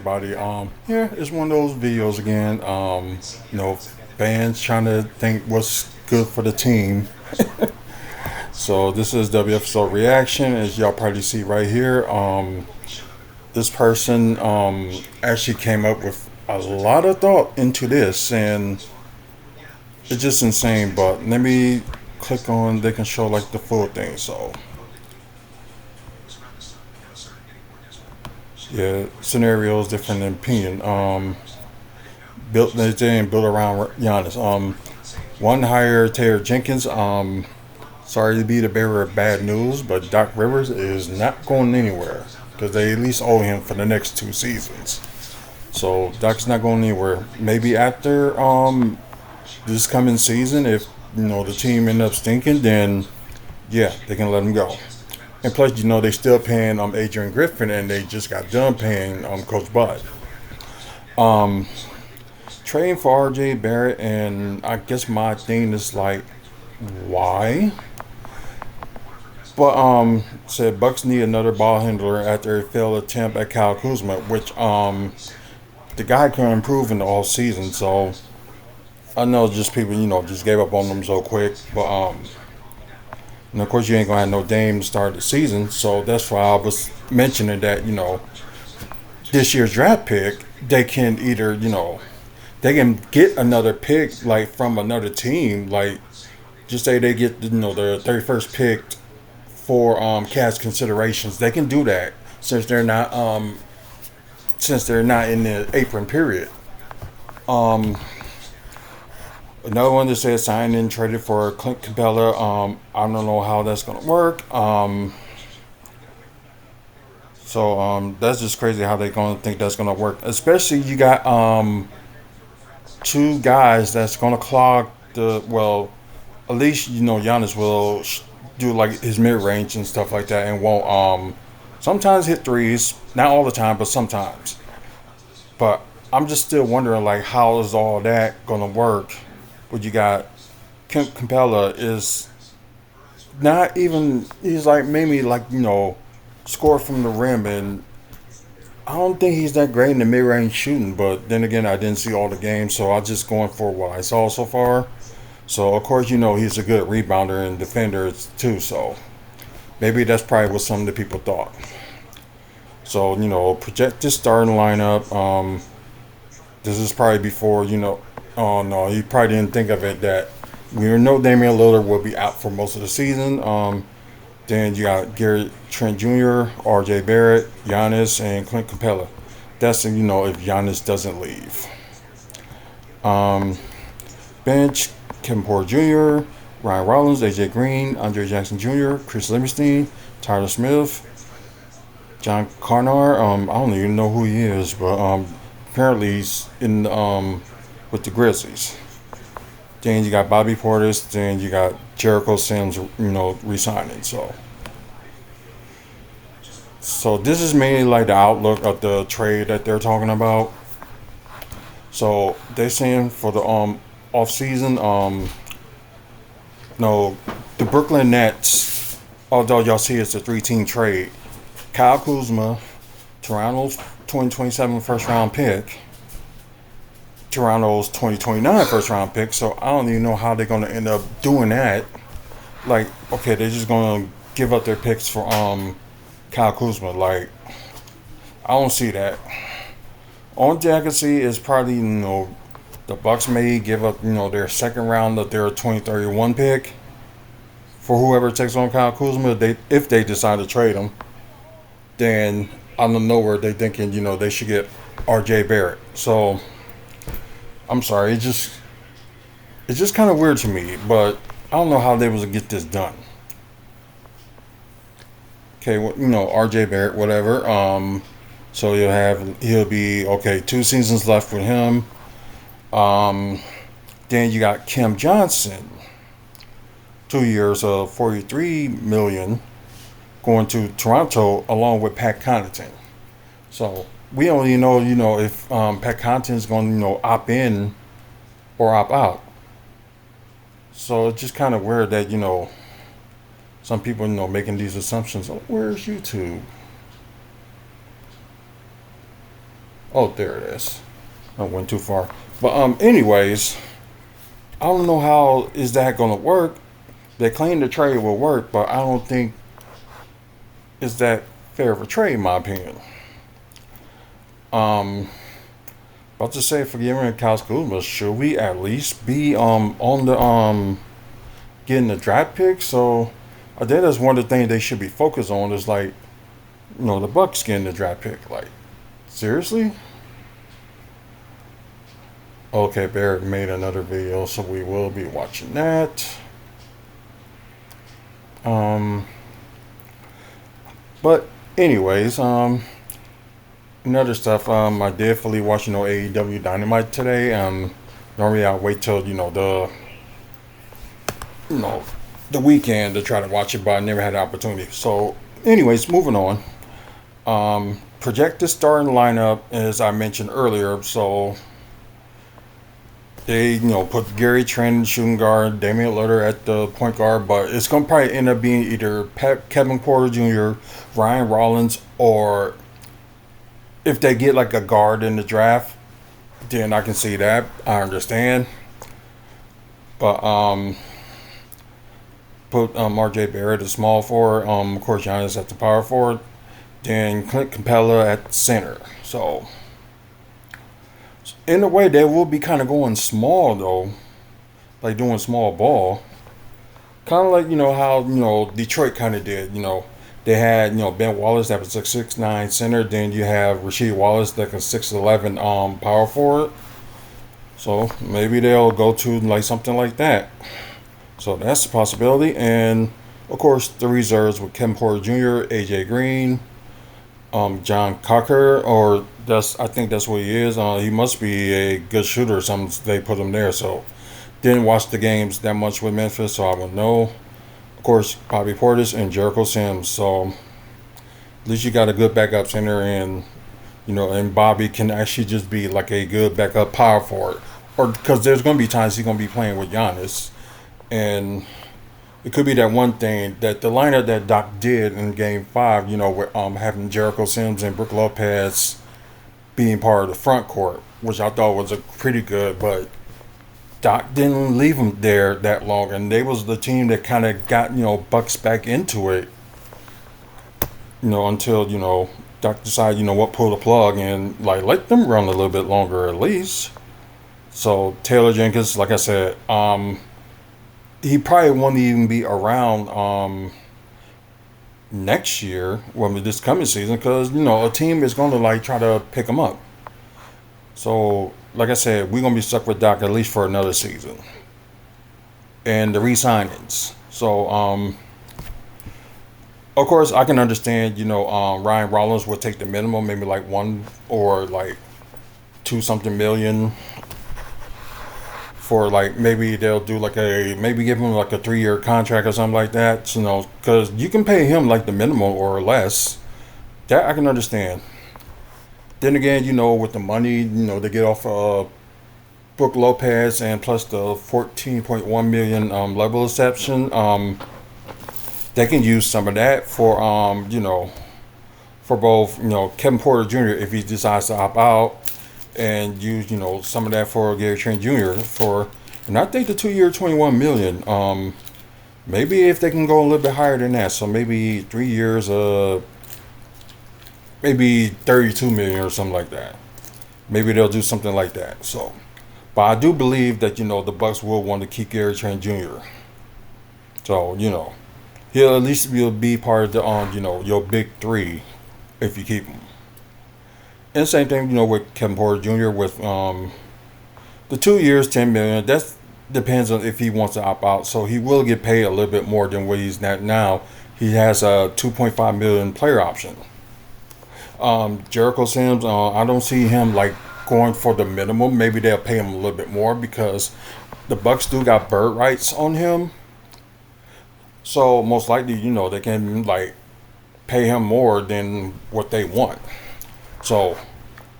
everybody. Yeah, it's one of those videos again. You know, fans trying to think what's good for the team. So this is WFSO reaction, as y'all probably see right here. This person actually came up with a lot of thought into this, and it's just insane. But let me click on. They can show like the full thing. So yeah, scenarios different than opinion. Built they didn't build around Giannis. One hire Taylor Jenkins. Sorry to be the bearer of bad news, but Doc Rivers is not going anywhere because they at least owe him for the next 2 seasons. So Doc's not going anywhere. Maybe after this coming season, if the team end up stinking, then yeah, they can let him go. And plus, they still paying Adrian Griffin, and they just got done paying Coach Bud. Trading for RJ Barrett, and I guess my thing is like, why? But said Bucks need another ball handler after a failed attempt at Kyle Kuzma, which the guy can improve in the all season. So I know just people just gave up on him so quick, but and of course you ain't gonna have no Dame start the season, so that's why I was mentioning that this year's draft pick they can either they can get another pick like from another team, like just say they get the 31st pick for cash considerations. They can do that since they're not in the apron period. Um, Another one that says signed and traded for Clint Capela. I don't know how that's gonna work. So that's just crazy how they gonna think that's gonna work. Especially you got two guys that's gonna clog the well. At least Giannis will do like his mid range and stuff like that, and won't sometimes hit threes. Not all the time, but sometimes. But I'm just still wondering like how is all that gonna work? What you got? Kent Capella is not even. He's like maybe like score from the rim, and I don't think he's that great in the mid range shooting. But then again, I didn't see all the games, so I'm just going for what I saw so far. So of course, he's a good rebounder and defender too. So maybe that's probably what some of the people thought. So projected starting lineup. This is probably before Oh no, he probably didn't think of it that we know Damian Lillard will be out for most of the season. Then you got Gary Trent Jr., R.J. Barrett, Giannis, and Clint Capella. That's if Giannis doesn't leave. Um, Bench Kevin Porter Jr., Ryan Rollins, A.J. Green, Andre Jackson Jr., Chris Livingston, Tyler Smith, John Carnar. I don't even know who he is, but apparently he's in with the Grizzlies. Then you got Bobby Portis. Then you got Jericho Sims, resigning. So this is mainly like the outlook of the trade that they're talking about. So they're saying for the off season, no, the Brooklyn Nets. Although y'all see it's a 3-team trade, Kyle Kuzma, Toronto's 2027 first round pick. Toronto's 2029 first round pick, so I don't even know how they're gonna end up doing that. Like, okay, they're just gonna give up their picks for Kyle Kuzma. Like, I don't see that. Only thing I can see is probably the Bucks may give up their second round of their 2031 pick for whoever takes on Kyle Kuzma. If they decide to trade him, then out of nowhere they thinking they should get R.J. Barrett. So I'm sorry, it's just kind of weird to me, but I don't know how they was to get this done. Okay, well, R.J. Barrett, whatever. So he'll be okay. 2 seasons left with him. Then you got Kim Johnson, 2 years of 43 million, going to Toronto along with Pat Connaughton. So we don't even know, if Pat Connaughton's going to opt in or opt out. So it's just kind of weird that some people making these assumptions. Oh, where's YouTube? Oh, there it is. I went too far. But anyways, I don't know how is that gonna work. They claim the trade will work, but I don't think is that fair of a trade, in my opinion. Um, about to say for giving Kyle Kuzma, should we at least be on the getting the draft pick? So I think that's one of the things they should be focused on is like the Bucks getting the draft pick. Like seriously? Okay, Barrett made another video, so we will be watching that. Um, but anyways, another stuff. I did fully watch AEW Dynamite today. Normally I wait till you know the weekend to try to watch it, but I never had the opportunity. So, anyways, moving on. Projected starting lineup, as I mentioned earlier. So they put Gary Trent shooting guard, Damian Lillard at the point guard, but it's gonna probably end up being either Kevin Porter Jr., Ryan Rollins, or if they get like a guard in the draft, then I can see that. I understand. But put RJ Barrett at small forward. Of course, Giannis at the power forward. Then Clint Capela at center. So in a way, they will be kind of going small though, like doing small ball. Kind of like how Detroit kind of did. They had Ben Wallace that was a 6'9" center. Then you have Rasheed Wallace like a 6'11" power forward. So maybe they'll go to like something like that. So that's a possibility. And of course the reserves with Kevin Porter Jr., AJ Green, John Cocker, or I think that's what he is. He must be a good shooter or something. They put him there. So didn't watch the games that much with Memphis, so I would know. Of course, Bobby Portis and Jericho Sims. So at least you got a good backup center, and and Bobby can actually just be like a good backup power forward, or because there's going to be times he's going to be playing with Giannis, and it could be that one thing that the lineup that Doc did in Game 5, with having Jericho Sims and Brook Lopez being part of the front court, which I thought was a pretty good, but Doc didn't leave them there that long, and they was the team that kind of got Bucks back into it, until Doc decided what pull the plug and like let them run a little bit longer at least. So Taylor Jenkins, like I said, he probably won't even be around next year, well, this coming season, because a team is going to like try to pick him up. So, like I said, we're gonna be stuck with Doc at least for another season, and the re-signings. So, of course, I can understand. Ryan Rollins would take the minimum, maybe like one or like two something million for like maybe they'll do like maybe give him like a 3-year contract or something like that. Because you can pay him like the minimum or less. That I can understand. Then again, with the money, they get off Brook Lopez and plus the 14.1 million level exception, they can use some of that for for both Kevin Porter Jr. if he decides to opt out, and use some of that for Gary Trent Jr. for, and I think the 2-year 21 million. Maybe if they can go a little bit higher than that, so maybe 3 years, maybe 32 million or something like that. Maybe they'll do something like that. So, but I do believe that the Bucks will want to keep Gary Trent Jr. So he'll at least will be part of the your big three if you keep him. And same thing with Kevin Porter Jr. with the 2 years 10 million. That depends on if he wants to opt out. So he will get paid a little bit more than what he's at now. He has a 2.5 million player option. Jericho Sims, I don't see him like going for the minimum. Maybe they'll pay him a little bit more because the Bucks do got bird rights on him. So most likely, they can like pay him more than what they want. So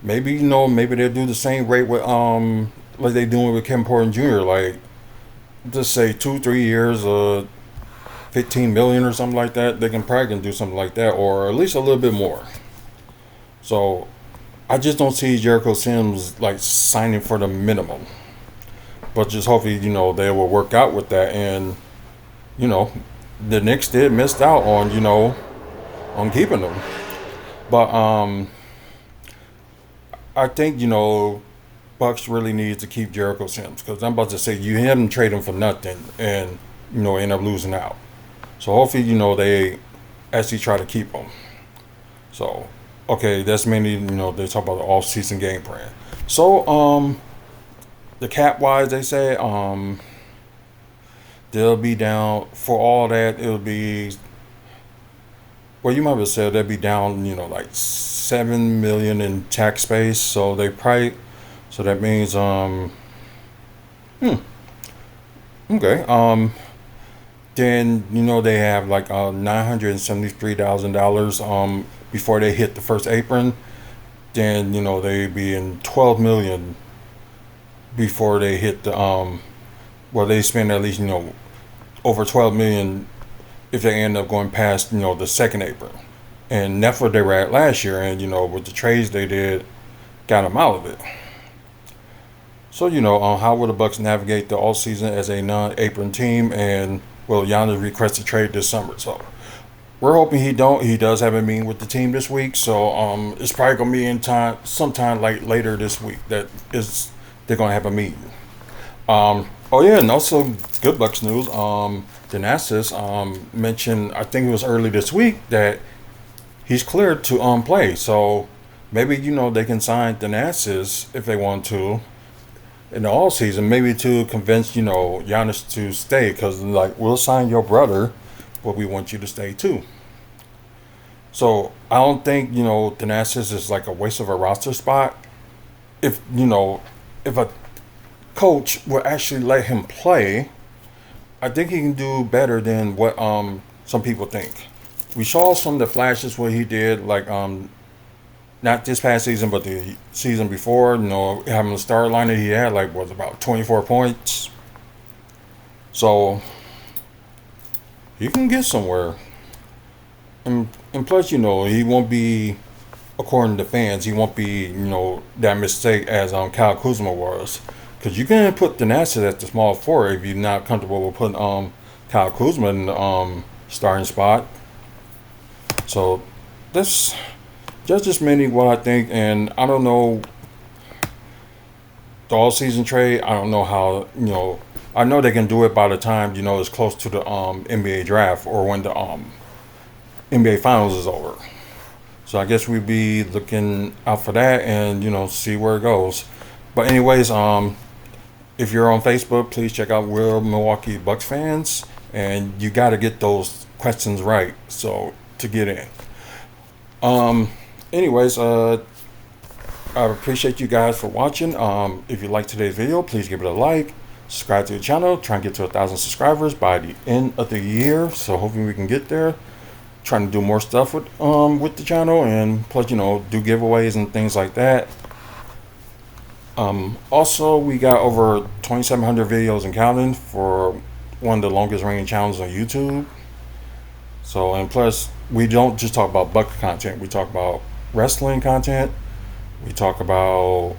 maybe maybe they'll do the same rate with like they doing with Kevin Porter Jr. Like just say 2-3 years, 15 million or something like that. They can probably do something like that, or at least a little bit more. So I just don't see Jericho Sims like signing for the minimum. But just hopefully, they will work out with that. And, you know, the Knicks did missed out on, on keeping them. But I think, Bucks really needs to keep Jericho Sims because I'm about to say you had him trade him for nothing and, end up losing out. So hopefully, they actually try to keep him. So, okay, that's mainly, they talk about the off-season game plan. So, the cap wise, they say, they'll be down for all that. It'll be, well, you might have said they'll be down, like 7 million in tax space. So they probably, so that means, okay, then they have like $973,000 before they hit the first apron. Then they be in 12 million before they hit the well, they spend at least over 12 million if they end up going past the second apron, and that's what they were at last year. And with the trades they did, got them out of it. So how will the Bucks navigate the all season as a non-apron team? And well, Giannis requested trade this summer, so we're hoping he don't. He does have a meeting with the team this week, so it's probably gonna be in time, sometime like later this week. That is, they're gonna have a meeting. Oh yeah, and also good Bucks news. Thanasis mentioned, I think it was early this week, that he's cleared to play. So maybe they can sign Thanasis if they want to in the all season, maybe to convince Giannis to stay, because like we'll sign your brother, but we want you to stay too. So I don't think Thanasis is like a waste of a roster spot. If if a coach will actually let him play, I think he can do better than what some people think. We saw some of the flashes what he did, like not this past season, but the season before. Having the start lineup, he had like was about 24 points. So he can get somewhere, and plus he won't be, according to fans, he won't be that mistake as Kyle Kuzma was. Because you can put Thanasis at the small forward if you're not comfortable with putting Kyle Kuzma in the starting spot. So that's just mainly what I think. And I don't know the all season trade. I don't know how I know they can do it by the time it's close to the NBA draft or when the NBA finals is over. So I guess we'd be looking out for that and see where it goes. But anyways, if you're on Facebook, please check out Real Milwaukee Bucks fans, and you got to get those questions right so to get in. Anyways, I appreciate you guys for watching. If you like today's video, please give it a like, subscribe to the channel. Try and get to 1,000 subscribers by the end of the year. So hopefully we can get there. Trying to do more stuff with the channel, and plus do giveaways and things like that. Also, we got over 2,700 videos and counting for one of the longest running channels on YouTube. So, and plus, we don't just talk about Buck content. We talk about wrestling content. We talk about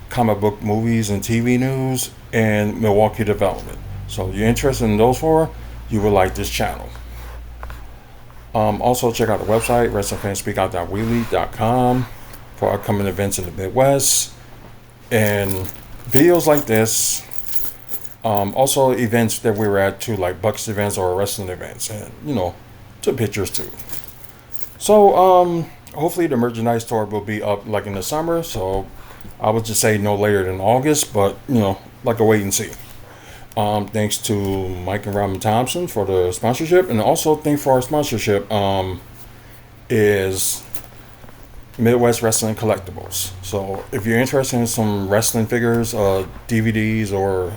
comic book movies and TV news and Milwaukee development. So, if you're interested in those four, you will like this channel. Also, check out the website, wrestlingfanspeakout.weebly.com, for upcoming events in the Midwest and videos like this. Also events that we were at too, like Bucks events or wrestling events, and took pictures too. So hopefully the merchandise store will be up like in the summer. So I would just say no later than August, but like a wait and see. Thanks to Mike and Robin Thompson for the sponsorship, and also thank for our sponsorship is Midwest Wrestling Collectibles. So if you're interested in some wrestling figures, DVDs, or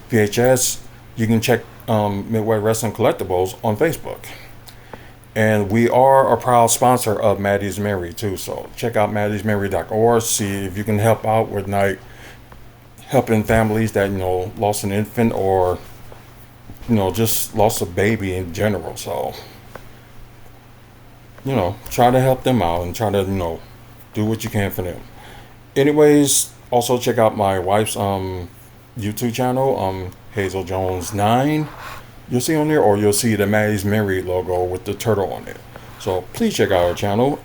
VHS, you can check Midwest Wrestling Collectibles on Facebook. And we are a proud sponsor of Maddie's Mary too. So check out maddiesmary.org. See if you can help out with helping families that lost an infant or just lost a baby in general. So try to help them out and try to do what you can for them. Anyways, also check out my wife's YouTube channel, Hazel Jones 9. You'll see on there, or you'll see the Maddie's Married logo with the turtle on it. So please check out our channel.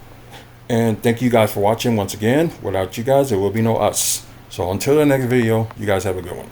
And thank you guys for watching once again. Without you guys, there will be no us. So until the next video, you guys have a good one.